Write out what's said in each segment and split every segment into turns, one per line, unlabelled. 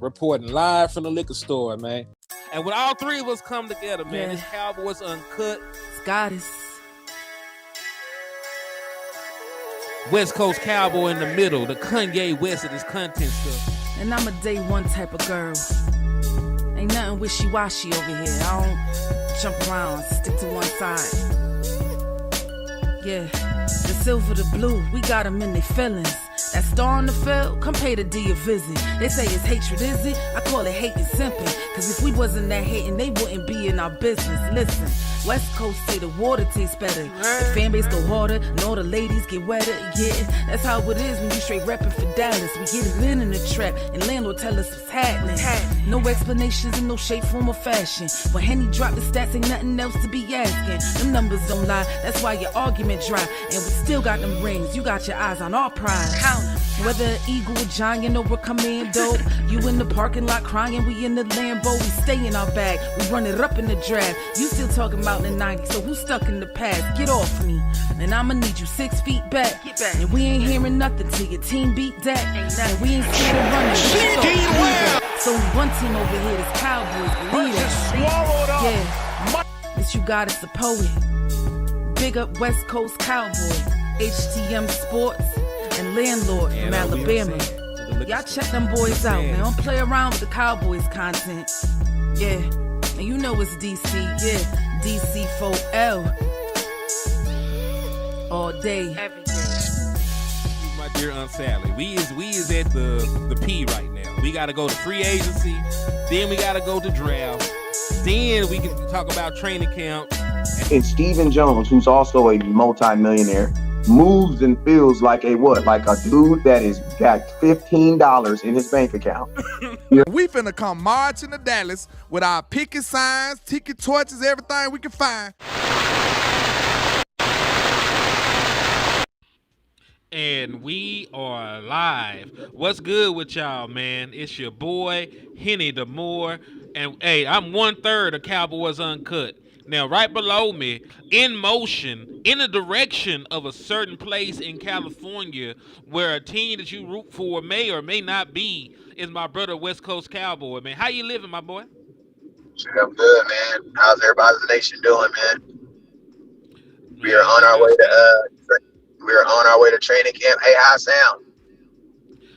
reporting live from the liquor store, man. And when all three of us come together, man, it's Cowboys Uncut.
Goddess.
West Coast Cowboy in the middle, the Kanye West of this content stuff.
And I'm a day one type of girl. Ain't nothing wishy-washy over here. I don't jump around, stick to one side. Yeah, the silver, the blue, we got them in their feelings. That star on the field, come pay the D a visit. They say it's hatred, is it? I call it hate and simping. Cause if we wasn't that hating, they wouldn't be in our business. Listen, West Coast say the water tastes better. The fan base go harder, and all the ladies get wetter. Yeah, that's how it is when you straight reppin' for Dallas. We get it in the trap, and landlord tell us what's happening. No explanations in no shape, form, or fashion. When Henny drop the stats, ain't nothing else to be asking. Them numbers don't lie, that's why your argument dry. And we still got them rings, you got your eyes on our prize. Whether an eagle, a giant, or a commando, you in the parking lot crying, we in the Lambo. We stay in our bag, we run it up in the draft. You still talking about the 90s, so who's stuck in the past? Get off me, and I'ma need you 6 feet back. And we ain't hearing nothing till your team beat that. And we ain't scared of running.
CeeDee Lamb.
It's only one team over here, it's Cowboys. Believe it. Yeah, it's you got it's the poet. Big up West Coast Cowboy, HTM Sports, and Landlord from Alabama. Y'all check them boys out, man. Don't play around with the Cowboys content. Yeah, and you know it's DC. Yeah, DC4L. All day, every day.
My dear Aunt Sally, we is at the P right now. We gotta go to free agency, then we gotta go to draft, then we can talk about training camp.
And Stephen Jones, who's also a multi-millionaire, moves and feels like a what? Like a dude that is got $15 in his bank account.
We finna come marching to Dallas with our picket signs, ticket torches, everything we can find.
And we are live. What's good with y'all, man? It's your boy, Henny the Moore. And hey, I'm 1/3 of Cowboys Uncut. Now, right below me, in motion, in the direction of a certain place in California where a team that you root for may or may not be, is my brother, West Coast Cowboy, man. How you living, my boy?
I'm good, man. How's everybody's nation doing, man? We are on our way to training camp. Hey, how I sound?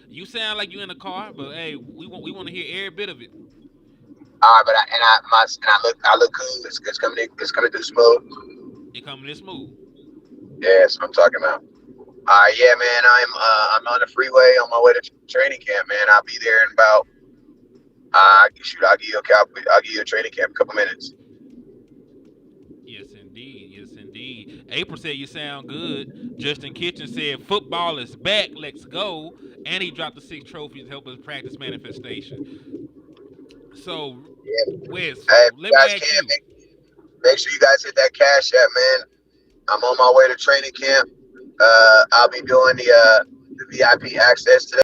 You sound like you in a car, but hey, we want to hear every bit of it.
All right, but I look cool. It's coming through smooth.
It coming in smooth.
Yeah, that's what I'm talking about. All right, yeah, man. I'm on the freeway on my way to training camp, man. I'll be there in about I'll give you a training camp in a couple minutes.
Yes, indeed. April said you sound good. Justin Kitchen said football is back. Let's go. And he dropped the 6 trophies to help us practice manifestation. So, Wes,
hey,
let me ask you.
Make sure you guys hit that cash app, man. I'm on my way to training camp. I'll be doing the VIP access today.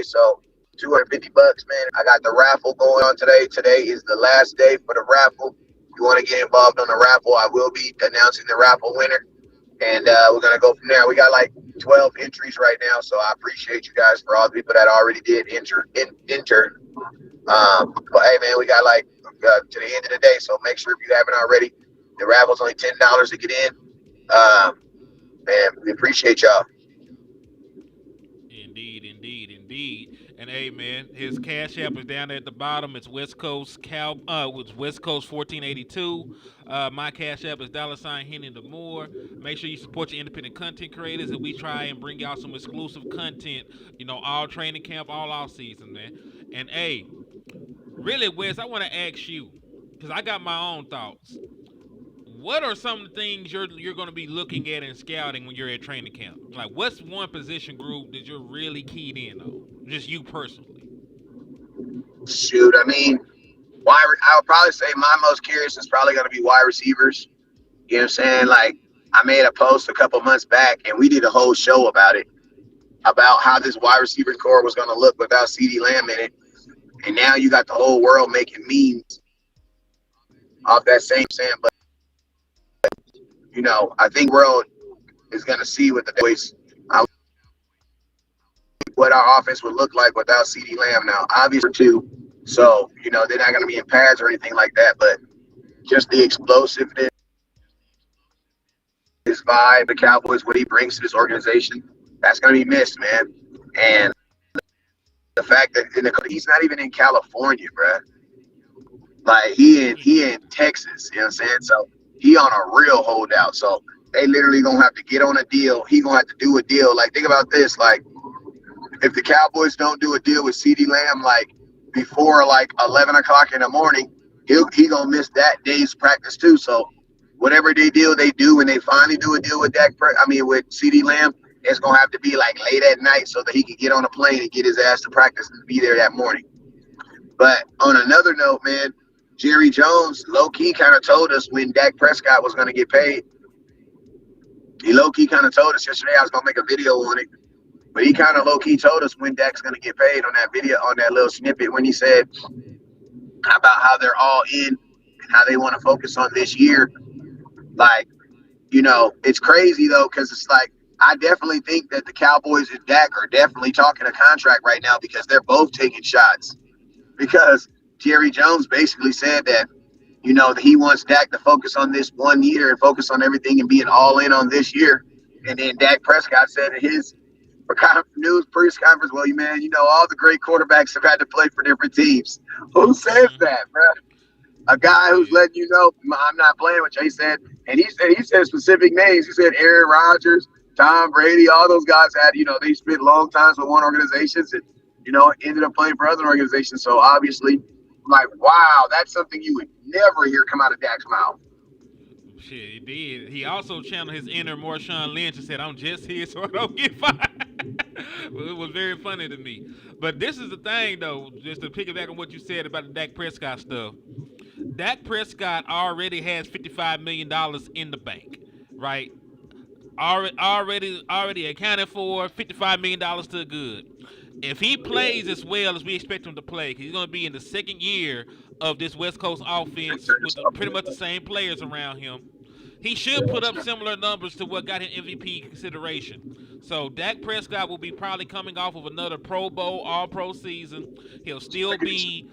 So $250, man. I got the raffle going on today. Today is the last day for the raffle. If you want to get involved on the raffle, I will be announcing the raffle winner. And we're going to go from there. We got like 12 entries right now, so I appreciate you guys for all the people that already did enter. But hey, man, we got like to the end of the day, so make sure if you haven't already, the raffle's only $10 to get in. Man, we appreciate y'all.
Indeed. And hey, man, his cash app is down there at the bottom. It's West Coast West Coast 1482. My cash app is $Henny the Moore. Make sure you support your independent content creators, and we try and bring y'all some exclusive content. You know, all training camp, all off season, man. And hey, really, Wes, I want to ask you, because I got my own thoughts. What are some of the things you're going to be looking at and scouting when you're at training camp? Like, what's one position group that you're really keyed in on? Just you personally.
Shoot, I mean, I would probably say my most curious is probably going to be wide receivers. You know what I'm saying? Like, I made a post a couple months back, and we did a whole show about it, about how this wide receiver core was going to look without CeeDee Lamb in it. And now you got the whole world making memes off that same saying, but you know, I think world is going to see what the boys what our offense would look like without CeeDee Lamb now. Obviously, too. So, they're not going to be in pads or anything like that, but just the explosiveness, his vibe, the Cowboys, what he brings to this organization, that's going to be missed, man. And the fact that he's not even in California, bro. Like, he in Texas, you know what I'm saying? So, he on a real holdout. So, they literally going to have to get on a deal. He going to have to do a deal. Like, think about this. Like, if the Cowboys don't do a deal with CeeDee Lamb, like, before, like, 11 o'clock in the morning, he going to miss that day's practice, too. So, whatever they do, when they finally do a deal with with CeeDee Lamb, it's going to have to be, like, late at night so that he can get on a plane and get his ass to practice and be there that morning. But on another note, man, Jerry Jones low-key kind of told us when Dak Prescott was going to get paid. He low-key kind of told us yesterday. I was going to make a video on it. But he kind of low-key told us when Dak's going to get paid on that video, on that little snippet, when he said about how they're all in and how they want to focus on this year. Like, it's crazy, though, because it's like, I definitely think that the Cowboys and Dak are definitely talking a contract right now because they're both taking shots. Because Jerry Jones basically said that, that he wants Dak to focus on this 1 year and focus on everything and being all in on this year. And then Dak Prescott said in his news press conference, well, man, all the great quarterbacks have had to play for different teams. Who says that, bro? A guy who's letting you know, I'm not playing with you. He said specific names. He said Aaron Rodgers, Tom Brady, all those guys had, they spent long times with one organization and, ended up playing for other organizations. So obviously, like, wow, that's something you would never hear come out of Dak's mouth.
Shit, he did. He also channeled his inner Marshawn Lynch and said, I'm just here so I don't get fired. Well, it was very funny to me. But this is the thing, though, just to piggyback on what you said about the Dak Prescott stuff. Dak Prescott already has $55 million in the bank, right? Already accounted for, $55 million to the good. If he plays as well as we expect him to play, because he's going to be in the second year of this West Coast offense with pretty much the same players around him, he should put up similar numbers to what got him MVP consideration. So Dak Prescott will be probably coming off of another Pro Bowl, All-Pro season. He'll still be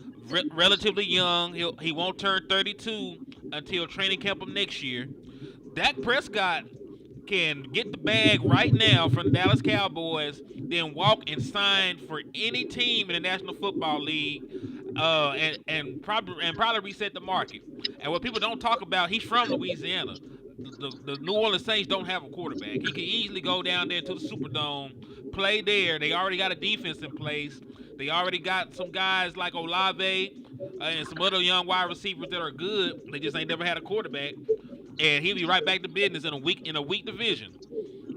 relatively young. He won't turn 32 until training camp of next year. Dak Prescott can get the bag right now from the Dallas Cowboys, then walk and sign for any team in the National Football League, and probably reset the market. And what people don't talk about, he's from Louisiana. The New Orleans Saints don't have a quarterback. He can easily go down there to the Superdome, play there. They already got a defense in place. They already got some guys like Olave and some other young wide receivers that are good. They just ain't never had a quarterback. And he'll be right back to business in a weak division.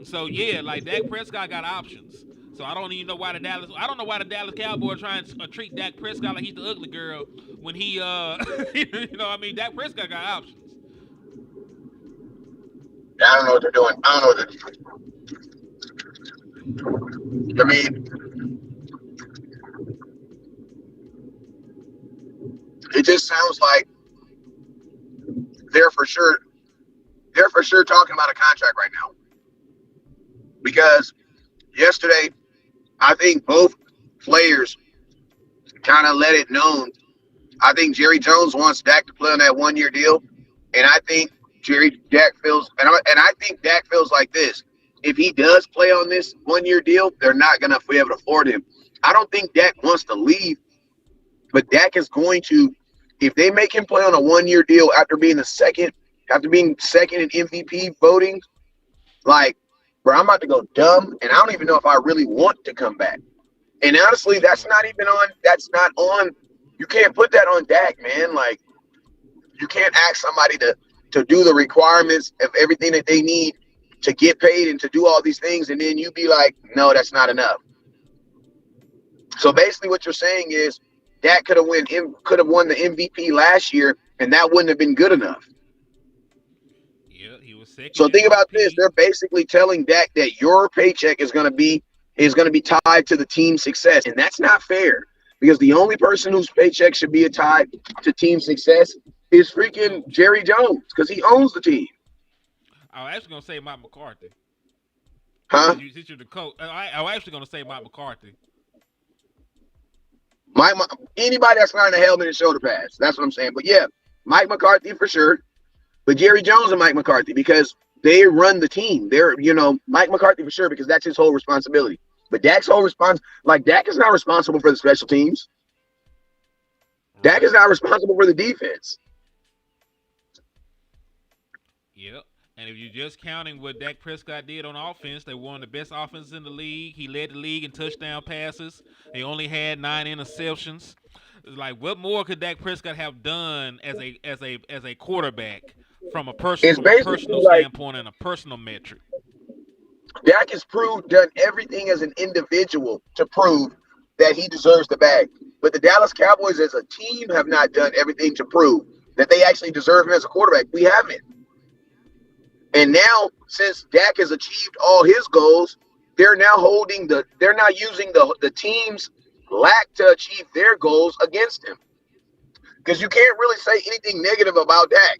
So yeah, like Dak Prescott got options. So I don't know why the Dallas Cowboys trying to treat Dak Prescott like he's the ugly girl when he Dak Prescott got options.
I don't know what they're doing. I mean, it just sounds like they're for sure talking about a contract right now. Because yesterday, I think both players kind of let it known. I think Jerry Jones wants Dak to play on that 1 year deal. And I think Dak feels like this. If he does play on this 1 year deal, they're not going to be able to afford him. I don't think Dak wants to leave, but Dak is going to, if they make him play on a 1 year deal after being second in MVP voting, like, bro, I'm about to go dumb, and I don't even know if I really want to come back. And honestly, that's not on, you can't put that on Dak, man. Like, you can't ask somebody to do the requirements of everything that they need to get paid and to do all these things, and then you be like, no, that's not enough. So basically what you're saying is Dak could have won the MVP last year, and that wouldn't have been good enough.
Yeah, he was second.
So think about this. They're basically telling Dak that your paycheck is going to be tied to the team's success, and that's not fair, because the only person whose paycheck should be tied to team success is freaking Jerry Jones, because he owns the team.
I was actually going to say Mike McCarthy.
Huh?
Since you're the coach, I was actually gonna say Mike McCarthy.
Anybody that's trying to helmet and shoulder pads. That's what I'm saying. But yeah, Mike McCarthy for sure. But Jerry Jones and Mike McCarthy because they run the team. They're, Mike McCarthy for sure because that's his whole responsibility. But Dak's whole Dak is not responsible for the special teams. Dak is not responsible for the defense.
Yep. And if you're just counting what Dak Prescott did on offense, they were one of the best offenses in the league. He led the league in touchdown passes. They only had 9 interceptions. Like, what more could Dak Prescott have done as a quarterback from a personal standpoint and a personal metric?
Dak has done everything as an individual to prove that he deserves the bag. But the Dallas Cowboys as a team have not done everything to prove that they actually deserve him as a quarterback. We haven't. And now, since Dak has achieved all his goals, they're now using the team's lack to achieve their goals against him. Because you can't really say anything negative about Dak.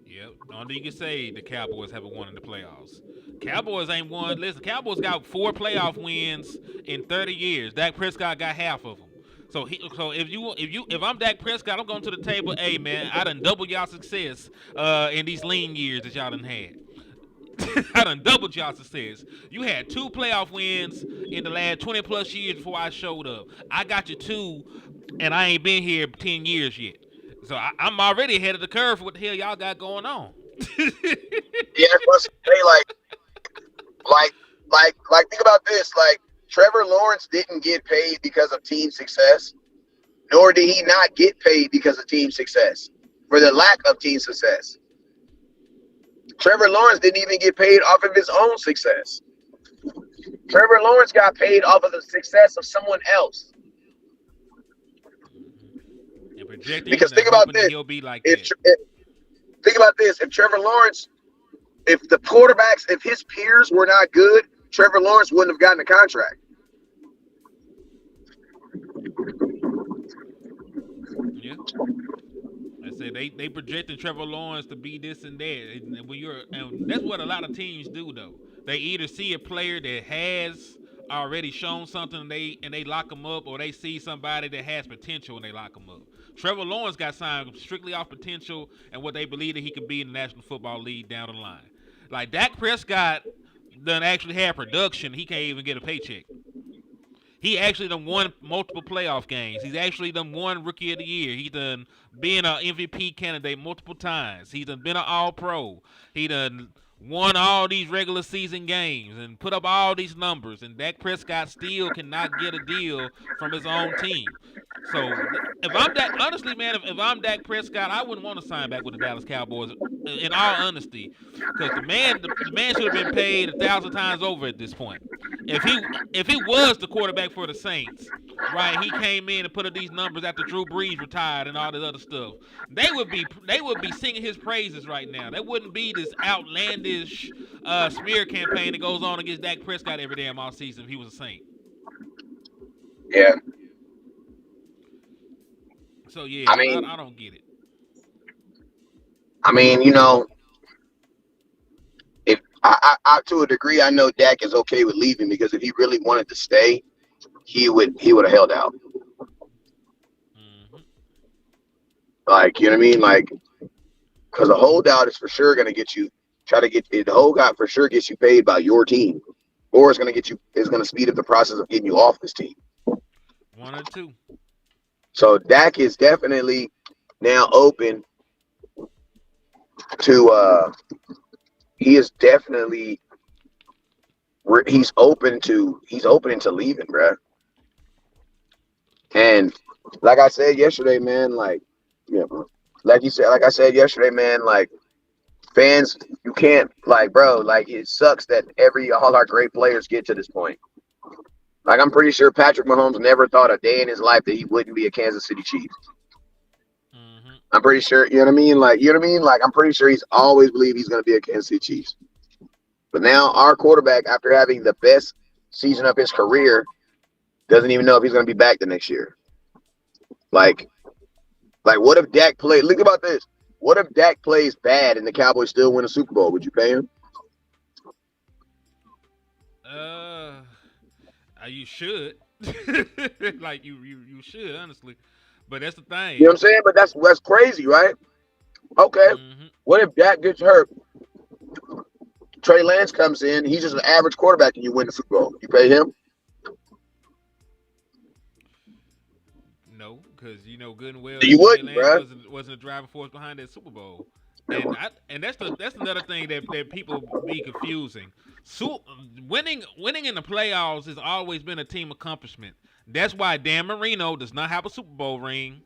Yep. Only you can say the Cowboys haven't won in the playoffs. Cowboys ain't won. Listen, Cowboys got 4 playoff wins in 30 years. Dak Prescott got half of them. So if I'm Dak Prescott, I'm going to the table. Hey man, I done doubled y'all success in these lean years that y'all done had. I done doubled y'all success. You had 2 playoff wins in the last 20 plus years before I showed up. I got you 2, and I ain't been here 10 years yet. So I'm already ahead of the curve for what the hell y'all got going on.
Yeah, I must say like think about this. Like Trevor Lawrence didn't get paid because of team success, nor did he not get paid because of team success for the lack of team success. Trevor Lawrence didn't even get paid off of his own success. Trevor Lawrence got paid off of the success of someone else. Because think about this. Think about this. If Trevor Lawrence, if his peers were not good, Trevor Lawrence wouldn't have gotten a contract.
Yeah. I said they projected Trevor Lawrence to be this and that. And that's what a lot of teams do though. They either see a player that has already shown something and they lock him up, or they see somebody that has potential and they lock him up. Trevor Lawrence got signed strictly off potential and what they believe that he could be in the National Football League down the line. Like Dak Prescott done actually had production. He can't even get a paycheck. He actually done won multiple playoff games. He's actually done won Rookie of the Year. He done been an MVP candidate multiple times. He done been an All-Pro. He done won all these regular season games and put up all these numbers. And Dak Prescott still cannot get a deal from his own team. So if I'm Dak Prescott, I wouldn't want to sign back with the Dallas Cowboys. In all honesty, because the man should have been paid 1,000 times over at this point. If he was the quarterback for the Saints, right? He came in and put up these numbers after Drew Brees retired and all this other stuff. They would be singing his praises right now. There wouldn't be this outlandish smear campaign that goes on against Dak Prescott every damn off season if he was a Saint.
Yeah.
So yeah, I don't get it.
I mean, if I to a degree, I know Dak is okay with leaving because if he really wanted to stay, he would have held out.
Mm-hmm.
Like, you know what I mean? Like, because a holdout is for sure going to get you. The holdout for sure gets you paid by your team, or it's going to speed up the process of getting you off this team.
One or two.
So Dak is definitely now open to he's opening to leaving, bro. And like I said yesterday, man, like I said yesterday, man, like fans, you can't, like, bro, like it sucks that all our great players get to this point. Like, I'm pretty sure Patrick Mahomes never thought a day in his life that he wouldn't be a Kansas City Chief.
Mm-hmm.
I'm pretty sure, you know what I mean? Like, Like, I'm pretty sure he's always believed he's going to be a Kansas City Chiefs. But now our quarterback, after having the best season of his career, doesn't even know if he's going to be back the next year. Like, what if Dak played? Think about this. What if Dak plays bad and the Cowboys still win a Super Bowl? Would you pay him?
Uh, you should. Like you should honestly, but that's the thing.
You know what I'm saying? But that's crazy, right? Okay.
Hmm.
What if Dak gets hurt? Trey Lance comes in. He's just an average quarterback, and you win the Super Bowl. You pay him?
No, because you know good and well
You
that Trey
wouldn't,
Lance
bro.
wasn't the driving force behind that Super Bowl. And that's another thing that people be confusing. Winning in the playoffs has always been a team accomplishment. That's why Dan Marino does not have a Super Bowl ring,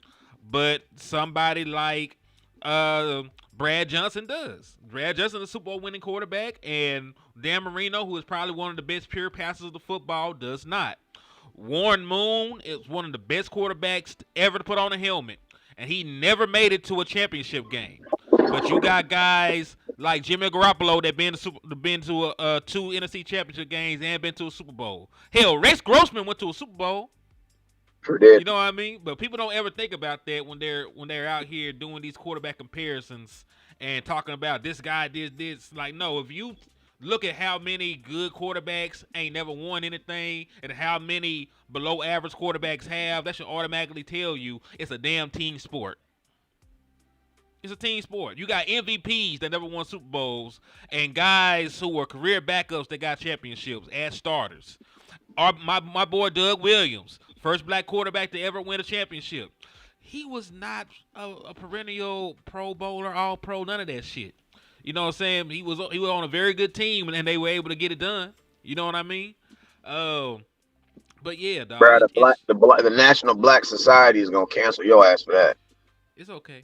but somebody like Brad Johnson does. Brad Johnson is a Super Bowl winning quarterback, and Dan Marino, who is probably one of the best pure passers of the football, does not. Warren Moon is one of the best quarterbacks ever to put on a helmet, and he never made it to a championship game. But you got guys like Jimmy Garoppolo that been to two NFC championship games and been to a Super Bowl. Hell, Rex Grossman went to a Super Bowl.
Sure did.
You know what I mean? But people don't ever think about that when they're out here doing these quarterback comparisons and talking about this guy did this. Like, no, if you look at how many good quarterbacks ain't never won anything and how many below average quarterbacks have, that should automatically tell you it's a damn team sport. It's a team sport. You got MVPs that never won Super Bowls and guys who were career backups that got championships as starters. My boy Doug Williams, first black quarterback to ever win a championship. He was not a perennial Pro Bowler, All Pro, none of that shit. You know what I'm saying? He was on a very good team, and they were able to get it done. You know what I mean? But yeah, dog.
Bro, the National Black Society is gonna cancel your ass for that.
It's okay.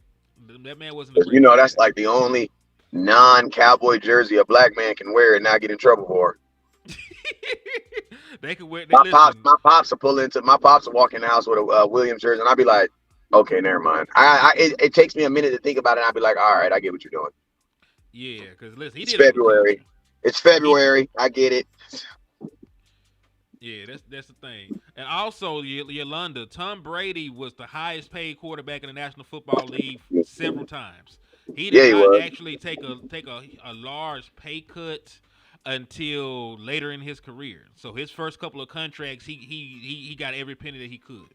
That man wasn't.
You know, that's like the only non-cowboy jersey a black man can wear and not get in trouble for.
They could wear.
My pops will walk in the house with a Williams jersey, and I'll be like, okay, never mind. It takes me a minute to think about it, and I'll be like, all right, I get what you're doing.
Yeah, because listen,
It's February. It's February. I get it.
Yeah, that's the thing. And also, Yolanda, Tom Brady was the highest paid quarterback in the National Football League several times. He did not actually take a large pay cut until later in his career. So his first couple of contracts, he got every penny that he could.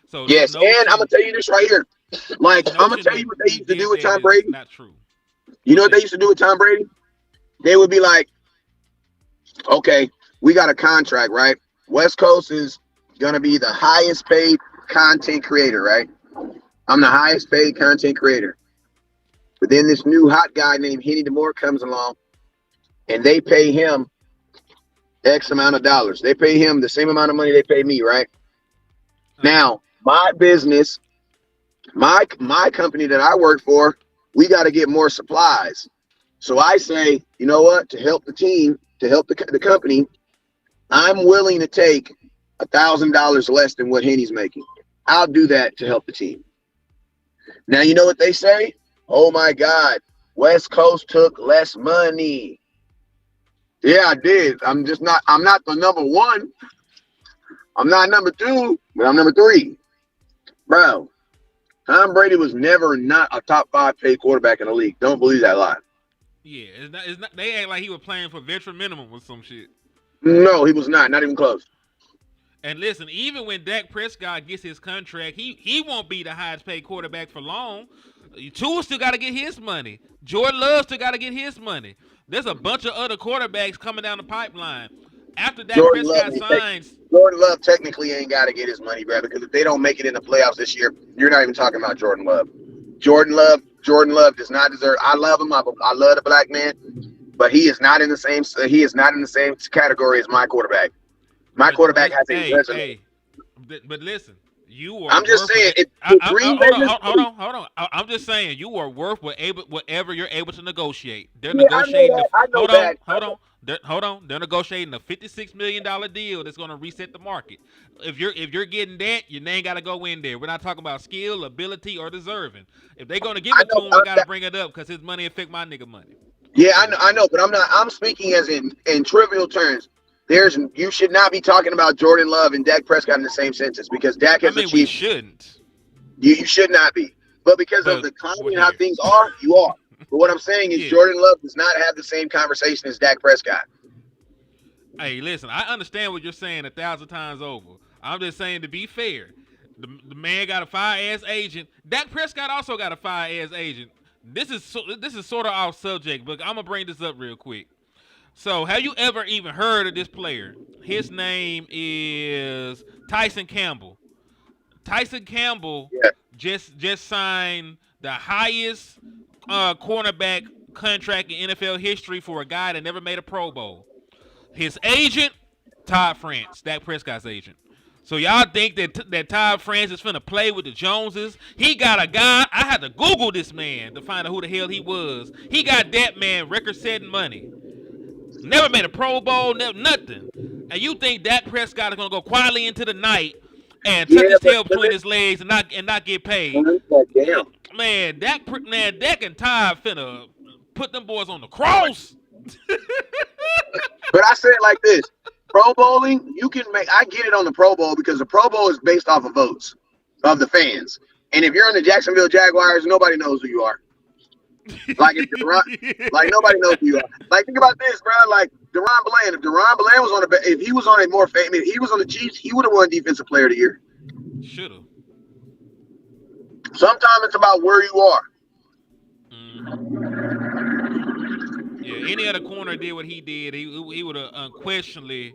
So
yes, and I'm gonna tell you this right here. Like I'm gonna tell you what they used to do with Tom Brady.
Not true.
You know what they used to do with Tom Brady? They would be like, okay, we got a contract, right? West Coast is going to be the highest paid content creator, right? I'm the highest paid content creator. But then this new hot guy named Henny DeMore comes along, and they pay him X amount of dollars. They pay him the same amount of money they pay me, right? Now, my business, my company that I work for, we got to get more supplies. So I say, you know what? To help the team, to help the company, I'm willing to take $1,000 less than what Henny's making. I'll do that to help the team. Now, you know what they say? Oh my God, West Coast took less money. Yeah, I did. I'm not the number one. I'm not number two, but I'm number three. Bro, Tom Brady was never not a top 5 paid quarterback in the league. Don't believe that lie.
Yeah, it's not. They act like he was playing for veteran minimum or some shit.
No, he was not even close.
And listen, even when Dak Prescott gets his contract, he won't be the highest paid quarterback for long. Tua still got to get his money. Jordan Love still got to get his money. There's a bunch of other quarterbacks coming down the pipeline. After Dak Prescott signs,
Jordan Love technically ain't got to get his money, bro, because if they don't make it in the playoffs this year, you're not even talking about Jordan Love. Jordan Love does not deserve. I love him. I love the black man. But he is not in the same. He is not in the same category as my quarterback. My quarterback has a resume.
But listen, you are.
I'm just saying.
Hold on. I'm just saying you are worth whatever you're able to negotiate. They're negotiating. Hold on. They're negotiating a $56 million deal that's going to reset the market. If you're getting that, your name got to go in there. We're not talking about skill, ability, or deserving. If they're going to give it to him, we got to bring it up because his money affect my nigga money.
Yeah, I know, but I'm speaking as in trivial terms. You should not be talking about Jordan Love and Dak Prescott in the same sentence because Dak has achieved.
We shouldn't.
You should not be. But because of the economy and how things are, you are. But what I'm saying is Jordan Love does not have the same conversation as Dak Prescott.
Hey, listen, I understand what you're saying 1,000 times over. I'm just saying to be fair, the man got a fire-ass agent. Dak Prescott also got a fire-ass agent. This is sort of off subject, but I'm gonna bring this up real quick. So, have you ever even heard of this player? His name is Tyson Campbell. Tyson Campbell
Yeah.
just signed the highest cornerback contract in NFL history for a guy that never made a Pro Bowl. His agent, Todd France, Dak Prescott's agent. So y'all think that Todd France is finna play with the Joneses? He got a guy. I had to Google this man to find out who the hell he was. He got that man record-setting money. Never made a Pro Bowl, never nothing. And you think Dak Prescott is gonna go quietly into the night and tuck his tail between his legs and not get paid?
Damn.
Man, Dak and Todd finna put them boys on the cross.
But I say it like this: Pro Bowling, you can make. I get it on the Pro Bowl because the Pro Bowl is based off of votes of the fans. And if you're in the Jacksonville Jaguars, nobody knows who you are. Like if like nobody knows who you are. Like think about this, bro. Like DeRon Bland. If DeRon Bland was on if he was on a more famous, if he was on the Chiefs, he would have won Defensive Player of the Year.
Should have.
Sometimes it's about where you are.
Yeah, any other corner did what he did, he would have unquestionably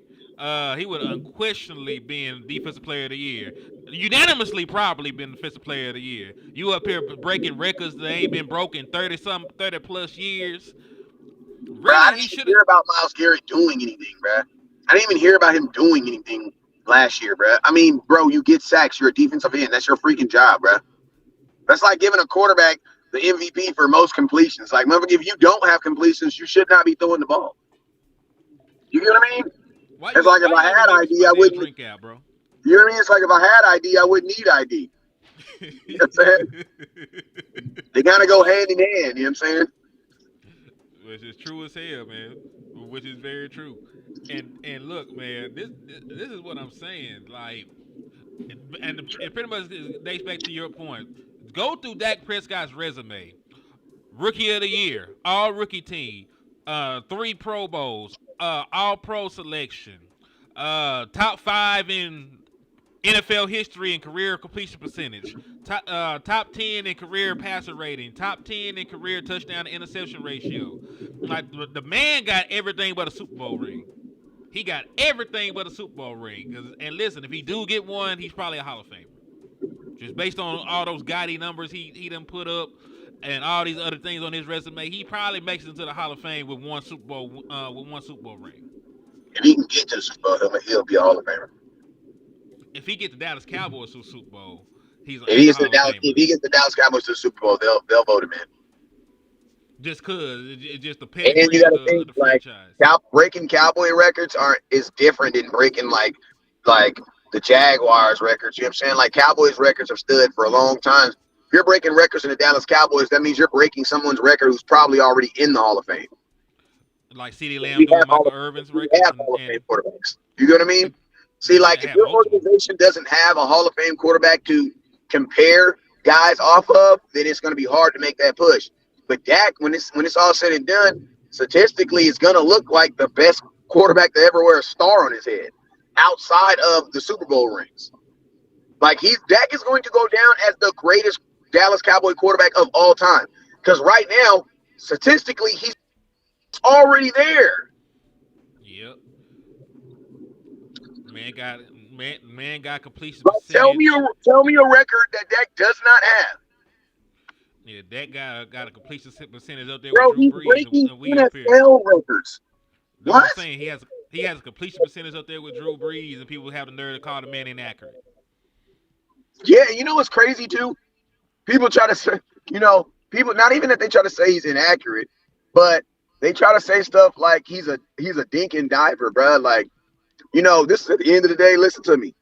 been Defensive Player of the Year. Unanimously probably been Defensive Player of the Year. You up here breaking records that ain't been broken 30 plus years. Really,
Bro, I didn't even hear about Myles Garrett doing anything, bro. I didn't even hear about him doing anything last year, bro. I mean, bro, you get sacks. You're a defensive end. That's your freaking job, bro. That's like giving a quarterback the MVP for most completions. Like, remember, if you don't have completions, you should not be throwing the ball. You get what I mean? It's like if I had ID, I wouldn't.
Drink out, bro.
You know what I mean? It's like if I had ID, I wouldn't need ID. You know what I'm saying? They kind of go hand in hand. You know what I'm saying?
Which is true as hell, man. Which is very true. And look, man, this is what I'm saying. Like, and it pretty much dates back to your point. Go through Dak Prescott's resume. Rookie of the Year, All Rookie Team, 3 Pro Bowls, All Pro selection, top 5 in NFL history in career completion percentage, top 10 in career passer rating, top 10 in career touchdown to interception ratio. Like the man got everything but a Super Bowl ring. He got everything but a Super Bowl ring. And listen, if he do get one, he's probably a Hall of Famer. Just based on all those gaudy numbers he done put up and all these other things on his resume, he probably makes it into the Hall of Fame with one Super Bowl ring.
If he can get to the Super Bowl, he'll be a Hall of Famer.
If he gets the Dallas Cowboys to the Super Bowl,
if he gets the Dallas Cowboys to the Super Bowl, they'll vote him in.
Just cause it's just the
pedigree. And then you got to think like breaking Cowboy records is different than breaking like the Jaguars records. You know what I'm saying? Like Cowboys records have stood for a long time. If you're breaking records in the Dallas Cowboys, that means you're breaking someone's record who's probably already in the Hall of Fame.
Like CeeDee Lamb doing Michael Irvin's record.
We have Hall of Fame quarterbacks. You know what I mean? See, like if your organization doesn't have a Hall of Fame quarterback to compare guys off of, then it's going to be hard to make that push. But Dak, when it's all said and done, statistically, it's going to look like the best quarterback to ever wear a star on his head outside of the Super Bowl rings. Like Dak is going to go down as the greatest Dallas Cowboy quarterback of all time. Because right now, statistically, he's already there.
Yep. Man got completion
percentage. Tell me a record that Dak does not have.
Yeah, Dak got a completion percentage up there
Bro,
with Drew Brees.
He's breaking NFL records.
What? I'm saying he has a completion percentage up there with Drew Brees, and people have the nerve to call the man inaccurate.
Yeah, you know what's crazy too? People try to say, people not even that they try to say he's inaccurate, but they try to say stuff like he's a dink and diver, bro. Like, this is at the end of the day. Listen to me.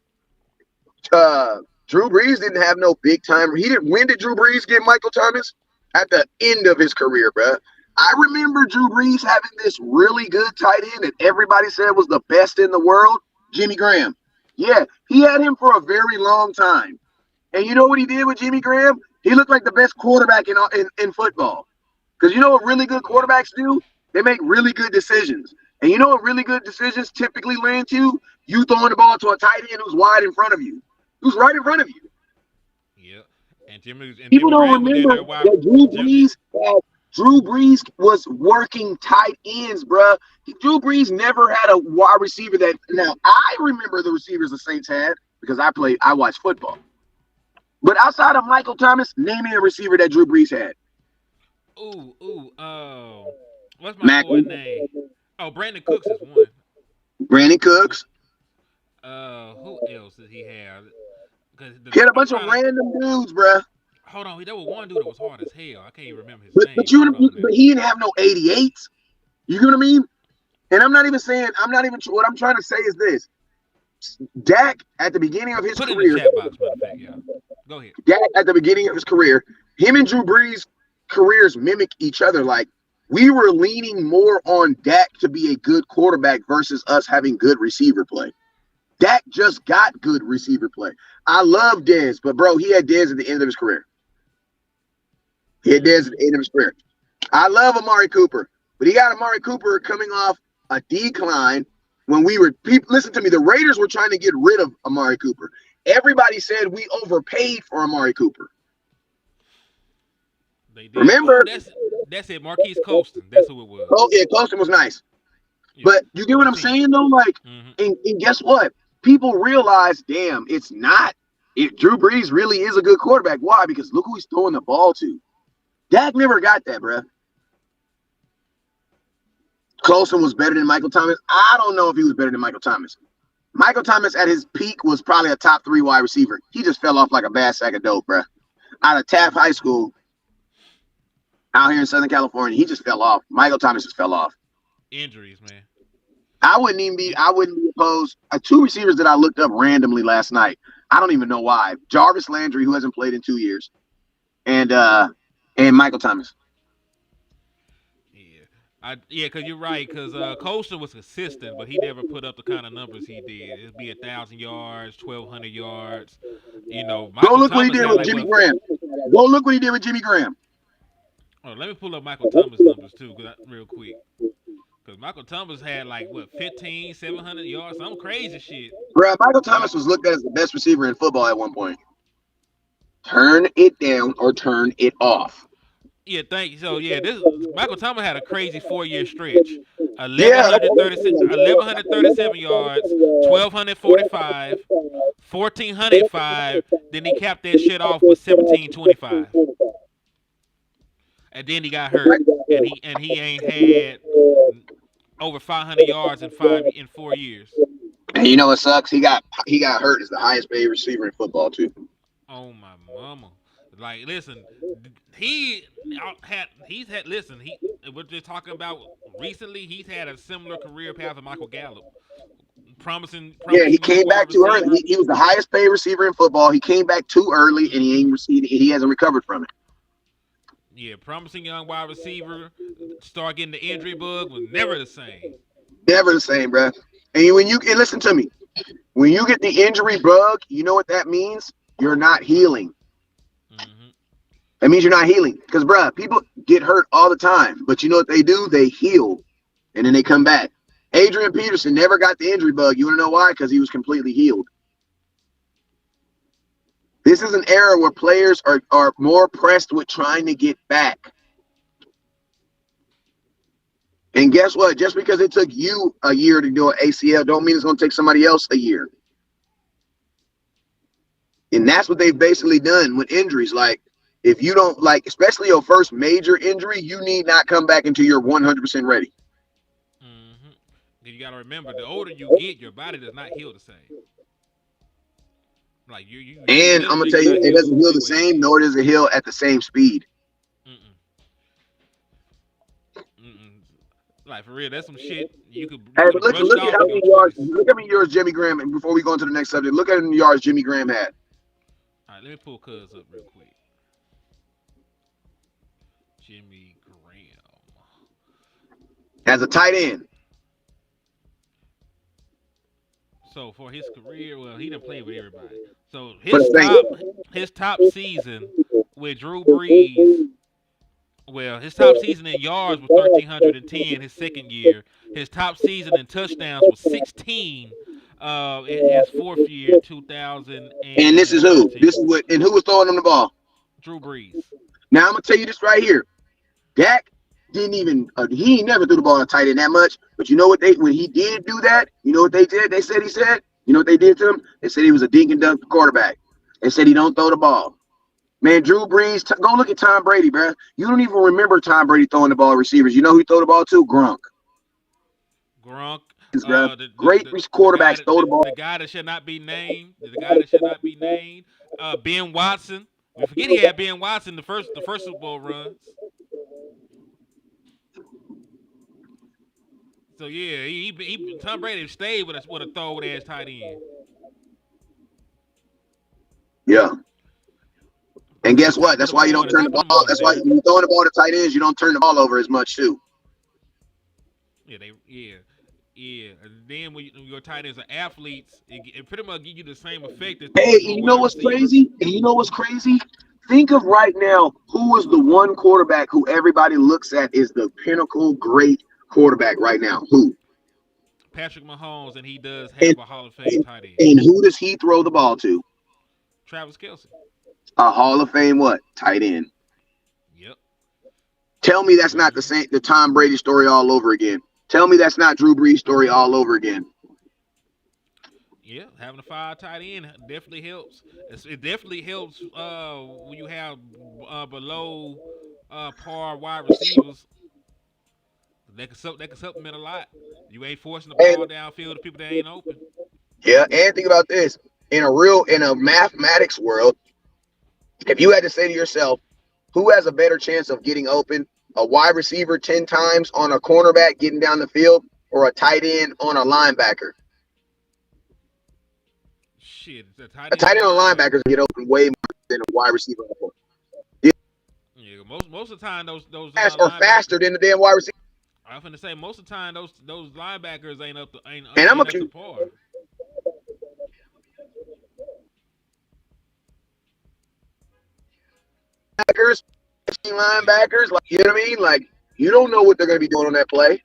Drew Brees didn't have no big time. When did Drew Brees get Michael Thomas? At the end of his career, bro. I remember Drew Brees having this really good tight end that everybody said was the best in the world, Jimmy Graham. Yeah, he had him for a very long time. And you know what he did with Jimmy Graham? He looked like the best quarterback in football. Because you know what really good quarterbacks do? They make really good decisions. And you know what really good decisions typically land to? You throwing the ball to a tight end who's wide in front of you. Who's right in front of you.
Yeah. And Jimmy
People don't
Graham was
remember
there wide.
that Drew Brees was working tight ends, bruh. Drew Brees never had a wide receiver that. Now I remember the receivers the Saints had because I watched football. But outside of Michael Thomas, name me a receiver that Drew Brees had.
What's my
Mac,
boy name? Oh, Brandon Cooks is one.
Brandon Cooks.
Who else did he have?
He had a bunch of random dudes, bruh.
Hold on, there was one dude that was hard as hell. I can't even remember his
But
name.
but he didn't have no 88s. You know what I mean? And I'm not even. What I'm trying to say is this: Dak at the beginning of his
career.
Put in
the chat box, matter of fact, yeah. Go ahead.
Dak at the beginning of his career, him and Drew Brees' careers mimic each other. Like we were leaning more on Dak to be a good quarterback versus us having good receiver play. Dak just got good receiver play. I love Dez, but bro, he had Dez at the end of his career. I love Amari Cooper, but he got Amari Cooper coming off a decline when listen to me, the Raiders were trying to get rid of Amari Cooper. Everybody said we overpaid for Amari Cooper.
They did.
Remember?
That's it, Marquise Colston. That's who it was.
Oh, yeah, Colston was nice. Yeah. But you get what I'm saying, though? Like, and guess what? People realize, damn, it's not. Drew Brees really is a good quarterback. Why? Because look who he's throwing the ball to. Dak never got that, bruh. Colston was better than Michael Thomas. I don't know if he was better than Michael Thomas. Michael Thomas at his peak was probably a top 3 wide receiver. He just fell off like a bad sack of dope, bruh. Out of Taft High School, out here in Southern California, he just fell off. Michael Thomas just fell off.
Injuries, man.
I wouldn't be opposed. 2 receivers that I looked up randomly last night. I don't even know why. Jarvis Landry, who hasn't played in 2 years, and Michael Thomas.
Yeah, because you're right. Because Colston was consistent, but he never put up the kind of numbers he did. It'd be 1,000 yards, 1,200 yards. You know,
Go look what he did with Jimmy Graham. Go look what he did with Jimmy Graham.
Oh, let me pull up Michael Thomas numbers too, real quick. Because Michael Thomas had 700 yards, some crazy shit.
Bro, Michael Thomas was looked at as the best receiver in football at one point. Turn it down or turn it off.
Yeah, thank you. So Michael Thomas had a crazy 4-year stretch. 1,137 yards, 1,245, 1,405. Then he capped that shit off with 1,725. And then he got hurt, and he ain't had over 500 yards in 4 years.
And you know what sucks? He got hurt as the highest paid receiver in football too.
Oh my mama! Like, listen, we're just talking about recently. He's had a similar career path to Michael Gallup. Promising
yeah, he came back too early. He was the highest paid receiver in football. He came back too early, and he hasn't recovered from it.
Yeah, promising young wide receiver. Start getting the injury bug was never the same.
Never the same, bro. And listen to me, when you get the injury bug, you know what that means? You're not healing. Mm-hmm. That means you're not healing. Because, bro, people get hurt all the time. But you know what they do? They heal, and then they come back. Adrian Peterson never got the injury bug. You want to know why? Because he was completely healed. This is an era where players are more pressed with trying to get back. And guess what? Just because it took you a year to do an ACL don't mean it's going to take somebody else a year. And that's what they've basically done with injuries. Like, if you don't, especially your first major injury, you need not come back until you're 100% ready.
Mm-hmm. You got to remember, the older you get, your body does not heal the same.
And I'm gonna tell you, it doesn't heal the same, nor does it heal at the same speed.
Like, for real, that's some shit you could.
Hey, but look at how many yards. Look how many yards Jimmy Graham. And before we go into the next subject, look at how many yards Jimmy Graham had.
All right, let me pull Cuz up real quick. Jimmy Graham
as a tight end.
So for his career, well, he didn't play with everybody. So his top season with Drew Brees Well, his top season in yards was 1,310 his second year. His top season in touchdowns was 16 in his fourth year,
And this is who?
2013.
This is what? And who was throwing him the ball?
Drew Brees.
Now I'm gonna tell you this right here. Dak didn't even he never threw the ball to tight end that much. But you know what when he did do that, you know what they did? They said you know what they did to him? They said he was a dink and dunk quarterback. They said he don't throw the ball. Man, Drew Brees, go look at Tom Brady, bro. You don't even remember Tom Brady throwing the ball to receivers. You know who he threw the ball to? Gronk. Great quarterbacks throw the ball.
The guy that should not be named. Ben Watson. We forget he had Ben Watson the first Super Bowl runs. So yeah, he Tom Brady stayed with a throwed ass tight end.
Yeah. And guess what? That's why you don't turn the ball. That's why when you're throwing the ball to tight ends, you don't turn the ball over as much too.
Yeah. And then when your tight ends are athletes, it pretty much give you the same effect.
Hey, and you know what's crazy? Think of right now, who is the one quarterback who everybody looks at is the pinnacle great quarterback right now? Who?
Patrick Mahomes, and he does have a Hall of Fame tight end.
And who does he throw the ball to?
Travis Kelce.
A Hall of Fame what? Tight end.
Yep.
Tell me that's not the Tom Brady story all over again. Tell me that's not Drew Brees' story all over again.
Yeah, having a 5 tight end definitely helps. It definitely helps when you have below par wide receivers. They can supplement a lot. You ain't forcing the ball downfield to people that ain't open.
Yeah, and think about this. In a mathematics world, if you had to say to yourself, who has a better chance of getting open, a wide receiver 10 times on a cornerback getting down the field, or a tight end on a linebacker?
Shit, a
tight end on linebackers get open way more than a wide receiver. Yeah,
most of the time those
or faster than the damn wide receiver.
I'm finna say most of the time those linebackers ain't up to par.
Linebackers, like, you know what I mean? Like, you don't know what they're going to be doing on that play.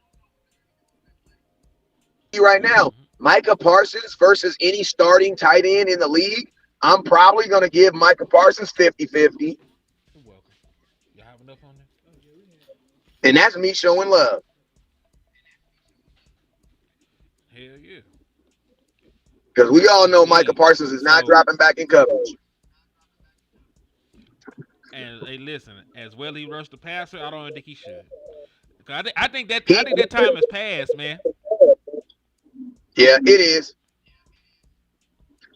Right now, Micah Parsons versus any starting tight end in the league, I'm probably going to give Micah Parsons 50-50.
You're welcome. You have enough on there?
And that's me showing love.
Hell yeah.
Because we all know Micah Parsons is not dropping back in coverage.
And hey, listen, as well he rushed the passer, I don't think he should. I think that time has passed, man.
Yeah, it is.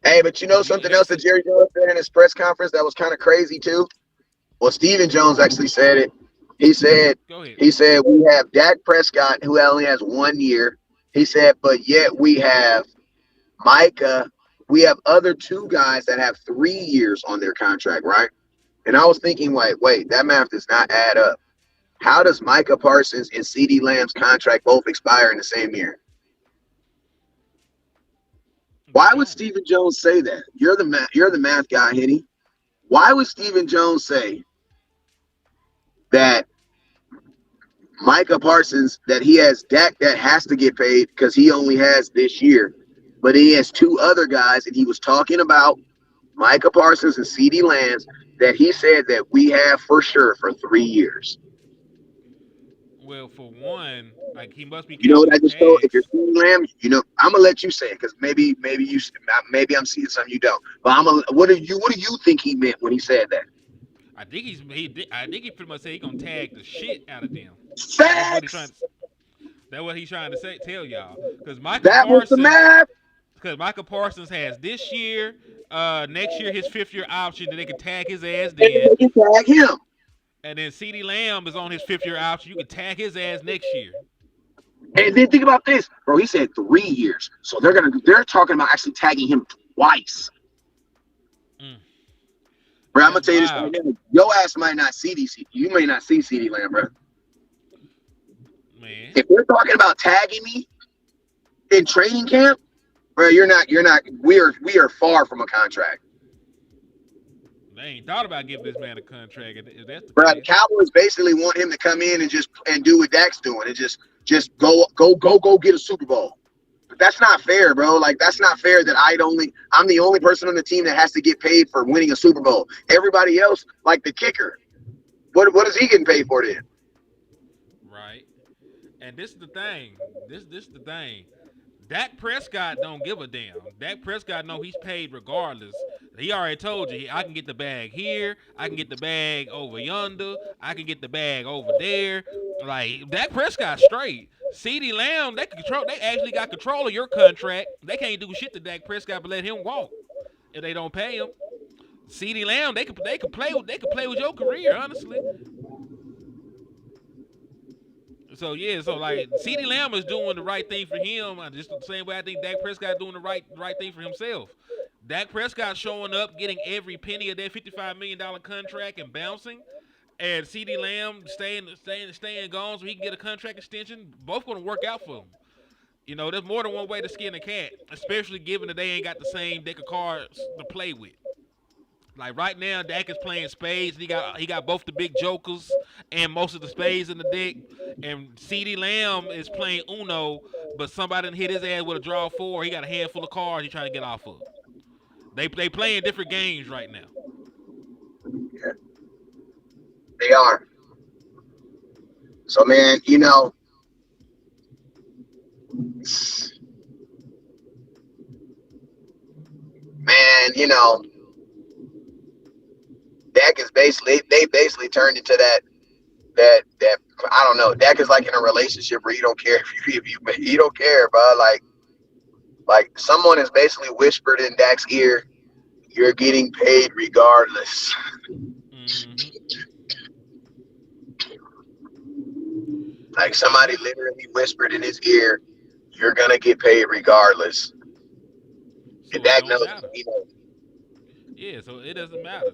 Hey, but you know something else that Jerry Jones said in his press conference that was kind of crazy too? Well, Stephen Jones actually said it. He said we have Dak Prescott, who only has 1 year. He said, but yet we have Micah. We have other 2 guys that have 3 years on their contract, right? And I was thinking, wait, that math does not add up. How does Micah Parsons and CeeDee Lamb's contract both expire in the same year? Why would Stephen Jones say that? You're the math guy, Henny. Why would Stephen Jones say that Micah Parsons, that he has Dak that has to get paid because he only has this year, but he has 2 other guys, and he was talking about Micah Parsons and CeeDee Lamb that he said that we have for sure for 3 years?
Well, for one, like he must be.
You know what I just told? If you're CeeDee Lamb, you know I'm gonna let you say it because maybe I'm seeing something you don't. But what do you think he meant when he said that?
I think he pretty much said he's gonna tag the shit out of them.
Facts.
That's what he's trying to say. Tell y'all because Micah Parsons has this year, next year his 5th year option that they can tag his ass then.
They can tag him.
And then CeeDee Lamb is on his 5th year option. You can tag his ass next year.
And then think about this, bro. He said 3 years, so they're talking about actually tagging him twice. Bro, I'm gonna tell you this right now. Your ass might not see you may not see CeeDee Lamb, bro.
Man.
If they're talking about tagging me in training camp, bro, you're not. We are far from a contract.
They ain't thought about giving this man a contract. If that's the
Bro, the
case,
Cowboys basically want him to come in and just and do what Dak's doing and just go get a Super Bowl. But that's not fair, bro. Like that's not fair that I'm the only person on the team that has to get paid for winning a Super Bowl. Everybody else, like the kicker, what is he getting paid for then?
right? And this is the thing. This is the thing. Dak Prescott don't give a damn. Dak Prescott know he's paid regardless. He already told you, I can get the bag here, I can get the bag over yonder, I can get the bag over there. Like Dak Prescott straight. CeeDee Lamb, they control. They actually got control of your contract. They can't do shit to Dak Prescott but let him walk if they don't pay him. CeeDee Lamb, they could play with your career, honestly. So yeah, so like CeeDee Lamb is doing the right thing for him. Just the same way I think Dak Prescott doing the right thing for himself. Dak Prescott showing up, getting every penny of that $55 million contract and bouncing, and CeeDee Lamb staying gone so he can get a contract extension. Both going to work out for him. You know, there's more than one way to skin a cat, especially given that they ain't got the same deck of cards to play with. Like right now, Dak is playing spades. He got both the big jokers and most of the spades in the deck. And CeeDee Lamb is playing Uno, but somebody done hit his ass with a draw four. He got a handful of cards he's trying to get off of. They playing different games right now.
Yeah, they are. So man, Dak is they basically turned into that I don't know. Dak is like in a relationship where you don't care if you don't care, bro. Like someone has basically whispered in Dak's ear, "You're getting paid regardless."
Mm-hmm.
Like somebody literally whispered in his ear, "You're gonna get paid regardless."
So
And
it
Dak
don't
knows,
matter. Yeah, so it doesn't matter.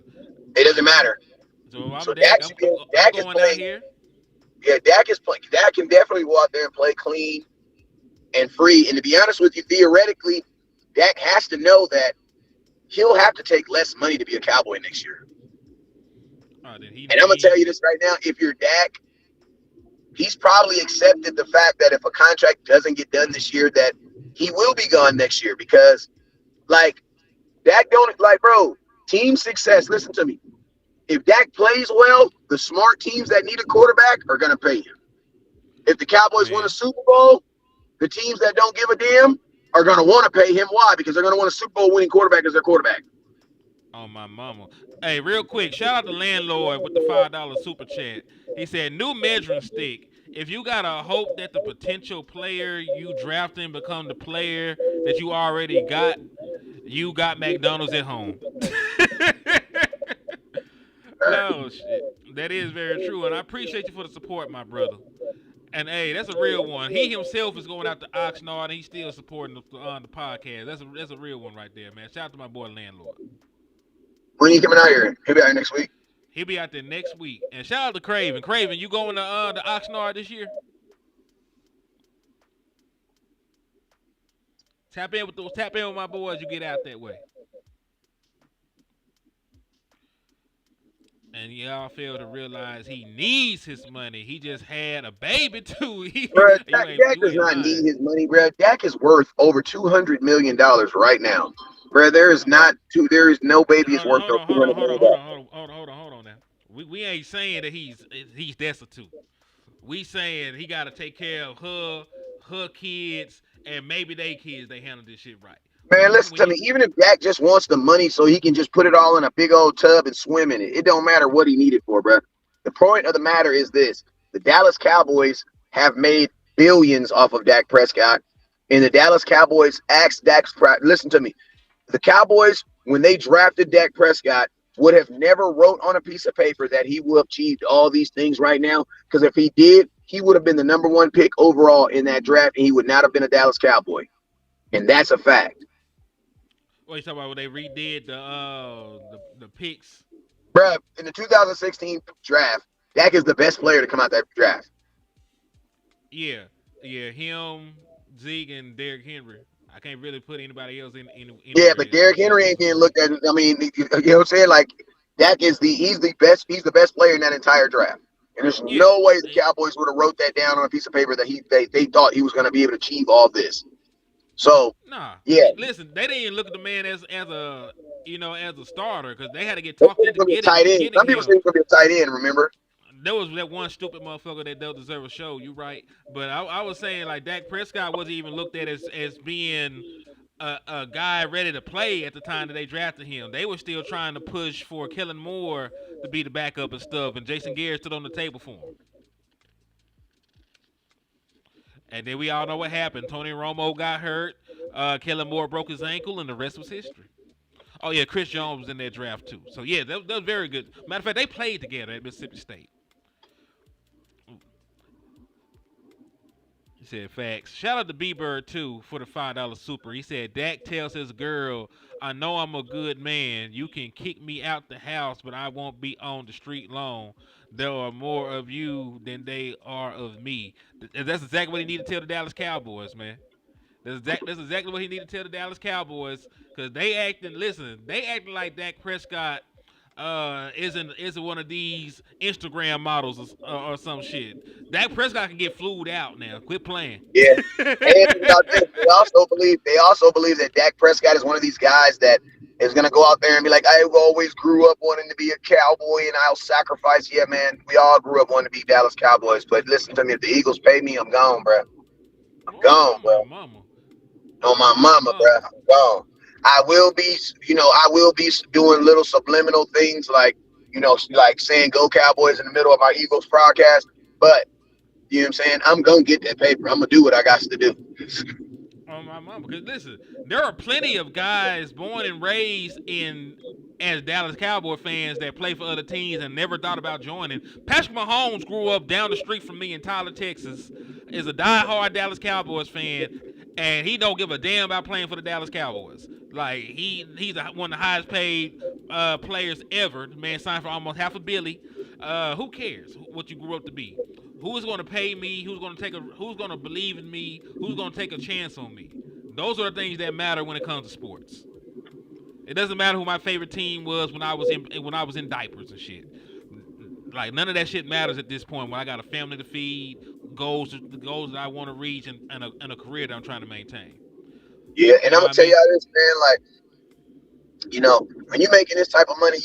it doesn't matter.
So if I'm
So
Dak,
Dak should
I'm,
be,
I'm
Dak is
going out
playing.
here.
Yeah, Dak is playing. Dak can definitely go out there and play clean and free. And to be honest with you, theoretically, Dak has to know that he'll have to take less money to be a Cowboy next year.
Then
And I'm gonna tell you this right now: if you're Dak, he's probably accepted the fact that if a contract doesn't get done this year, that he will be gone next year because, like, Dak don't like, bro. Team success. Listen to me. If Dak plays well, the smart teams that need a quarterback are gonna pay him. If the Cowboys win a Super Bowl, the teams that don't give a damn are gonna want to pay him. Why? Because they're gonna want a Super Bowl winning quarterback as their quarterback.
Oh my mama. Hey, real quick, shout out to Landlord with the $5 super chat. He said, new measuring stick. If you gotta hope that the potential player you drafting become the player that you already got, you got McDonald's at home. Oh shit. That is very true. And I appreciate you for the support, my brother. And hey, that's a real one. He himself is going out to Oxnard and he's still supporting the podcast. That's a real one right there, man. Shout out to my boy Landlord.
When are you coming out here? He'll be out here next week.
He'll be out there next week. And shout out to Craven. Craven, you going to the Oxnard this year? Tap in with my boys. You get out that way. And y'all fail to realize he needs his money. He just had a baby too.
Bro, Dak does not need his money, bro. Dak is worth over $200 million right now. Bro, there is no baby is worth over $200 million.
Hold on now. We ain't saying that he's destitute. We saying he got to take care of her kids, and maybe they kids. They handle this shit right.
Man, listen to me. Even if Dak just wants the money so he can just put it all in a big old tub and swim in it, it don't matter what he needed for, bro. The point of the matter is this: the Dallas Cowboys have made billions off of Dak Prescott, and the Dallas Cowboys asked Dak. Listen to me. The Cowboys, when they drafted Dak Prescott, would have never wrote on a piece of paper that he will have achieved all these things right now. Because if he did, he would have been the number one pick overall in that draft, and he would not have been a Dallas Cowboy. And that's a fact.
What you talking about when they redid the picks?
Bruh, in the 2016 draft, Dak is the best player to come out that draft.
Yeah, him, Zeke, and Derrick Henry. I can't really put anybody else in.
Yeah, but Derrick Henry ain't getting looked at. I mean, you know what I'm saying? Like, Dak is he's the best player in that entire draft. And there's
Yeah.
no way the Cowboys would have wrote that down on a piece of paper that they thought he was going to be able to achieve all this. So
Nah.
yeah,
Listen, they didn't even look at the man as a as a starter because they had to get
they
talked
said he's
into
going to be a tight end.
getting
Some people
him.
said he's going to be a tight end. Remember?
There was that one stupid motherfucker that don't deserve a show. You right, but I was saying like Dak Prescott wasn't even looked at as being a guy ready to play at the time that they drafted him. They were still trying to push for Kellen Moore to be the backup and stuff, and Jason Garrett stood on the table for him. And then we all know what happened. Tony Romo got hurt. Kellen Moore broke his ankle, and the rest was history. Oh yeah, Chris Jones was in that draft too. So yeah, that was very good. Matter of fact, they played together at Mississippi State. He said facts. Shout out to B-Bird too for the $5 super. He said Dak tells his girl, "I know I'm a good man. You can kick me out the house, but I won't be on the street long. There are more of you than they are of me." That's exactly what he needed to tell the Dallas Cowboys, man. That's exactly what he needed to tell the Dallas Cowboys because they acting like Dak Prescott isn't one of these Instagram models or some shit. Dak Prescott can get flued out now. Quit playing.
Yeah. And they also believe that Dak Prescott is one of these guys that is going to go out there and be like, I always grew up wanting to be a Cowboy and I'll sacrifice. Yeah, man, we all grew up wanting to be Dallas Cowboys. But listen to me, if the Eagles pay me, I'm gone, bro. I'm gone, bro.
Mama.
On my mama, bro. I'm gone. I will be doing little subliminal things like saying "Go Cowboys" in the middle of our Eagles broadcast. But you know what I'm saying? I'm gonna get that paper. I'm gonna do what I got to do.
On my mama, because listen, there are plenty of guys born and raised as Dallas Cowboy fans that play for other teams and never thought about joining. Patrick Mahomes grew up down the street from me in Tyler, Texas, is a diehard Dallas Cowboys fan, and he don't give a damn about playing for the Dallas Cowboys. Like he's one of the highest paid players ever. The man signed for almost $500 million. Who cares what you grew up to be? Who's going to pay me? Who's going to believe in me? Who's going to take a chance on me? Those are the things that matter when it comes to sports. It doesn't matter who my favorite team was when I was in diapers and shit. Like none of that shit matters at this point when I got a family to feed, goals that I want to reach, and a career that I'm trying to maintain.
Yeah, and I'm gonna tell y'all this, man. Like, when you're making this type of money,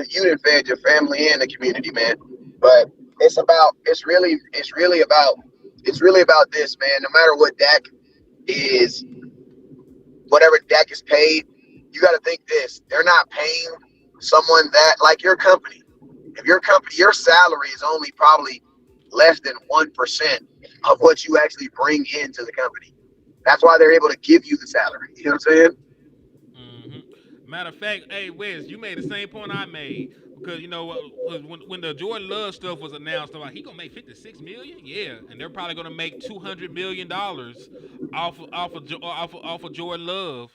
you done fed your family and the community, man. But it's really about this, man. No matter what whatever Dak is paid, you got to think this: they're not paying someone that like your company. If your salary is only probably less than 1% of what you actually bring into the company. That's why they're able to give you the salary. You know what I'm saying?
Mm-hmm. Matter of fact, hey Wes, you made the same point I made because when the Jordan Love stuff was announced, I'm like, he gonna make $56 million, yeah, and they're probably gonna make $200 million off of Jordan Love.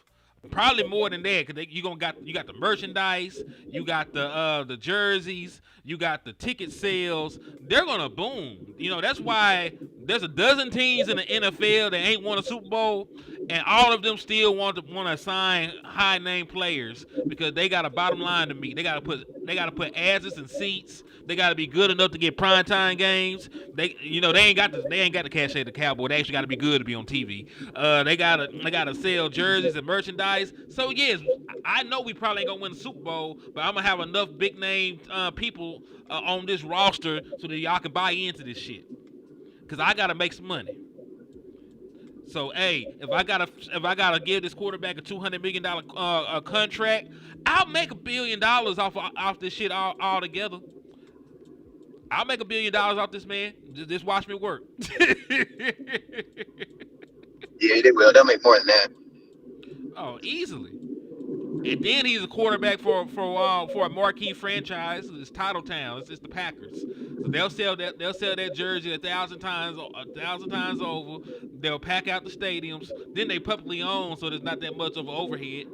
Probably more than that, because you got the merchandise, you got the jerseys, you got the ticket sales. They're gonna boom. That's why there's a dozen teams in the NFL that ain't won a Super Bowl, and all of them still want to sign high name players because they got a bottom line to meet. They gotta put asses in seats. They gotta be good enough to get primetime games. They ain't got the cachet of the Cowboy. They actually gotta be good to be on TV. They gotta sell jerseys and merchandise. So yes, I know we probably ain't gonna win the Super Bowl, but I'm gonna have enough big name people on this roster so that y'all can buy into this shit. Cause I gotta make some money. So hey, if I gotta give this quarterback a $200 million contract, I'll make $1 billion off this shit all together. I'll make $1 billion off this man. Just watch me work.
Yeah, they will. They'll make more than that.
Oh, easily. And then he's a quarterback for a marquee franchise. It's Titletown. It's the Packers. So they'll sell that jersey 1,000 times over. They'll pack out the stadiums. Then they publicly own, so there's not that much of an overhead.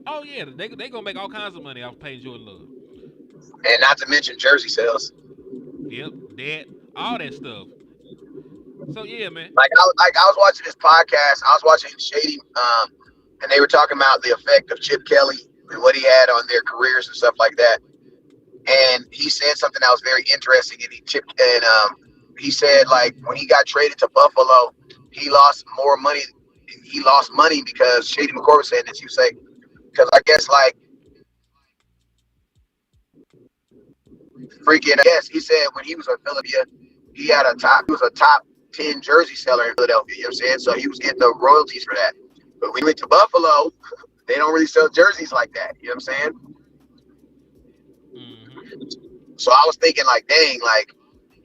Oh yeah, they gonna make all kinds of money off paying Jordan Love.
And not to mention jersey sales.
Yep, all that stuff. So yeah, man.
Like I was watching this podcast. I was watching Shady, and they were talking about the effect of Chip Kelly and what he had on their careers and stuff like that. and he said something that was very interesting. And he said like when he got traded to Buffalo, he lost more money. He lost money because Shady McCoy was saying this. You say because I guess like freaking yes, he said when he was in Philadelphia, he was a top 10 jersey seller in Philadelphia. You know what I'm saying? So he was getting the royalties for that. But when he went to Buffalo, they don't really sell jerseys like that. You know what I'm saying? So I was thinking like, dang, like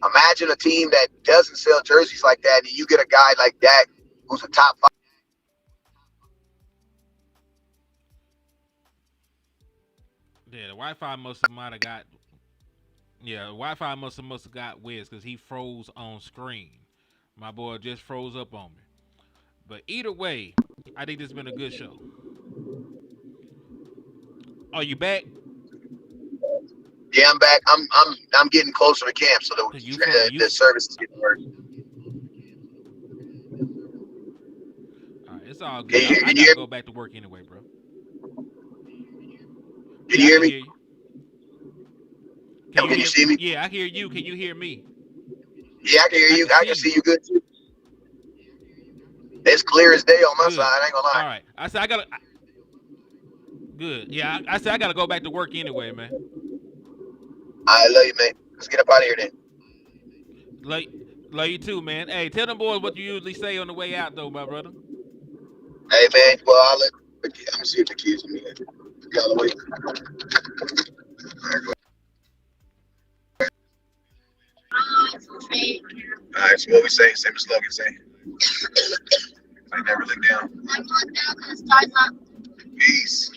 imagine a team that doesn't sell jerseys like that, and you get a guy like Dak who's a top 5.
Yeah, the Wi-Fi must have got. Yeah, the Wi-Fi must have got Wiz because he froze on screen. My boy just froze up on me. But either way, I think this has been a good show. Are you back?
Yeah, I'm back. I'm getting closer to camp, so the service is getting worse.
All right, it's all good. I gotta go back to work anyway, bro.
Can you hear me?
Can
you see me?
Yeah, I hear you. Can you hear me?
Yeah, I can hear you. I can see you good too. It's clear as day on my side. I ain't gonna lie.
All right. I said I gotta. Good. Yeah, I said I gotta go back to work anyway, man.
I love you, man. Let's get up out of here then.
Love you too, man. Hey, tell them boys what you usually say on the way out, though, my brother.
Hey, man. Well, I'm gonna see if the kids are here. Y'all wait. All right, so what we say, same as slogan say. I never look down. Peace.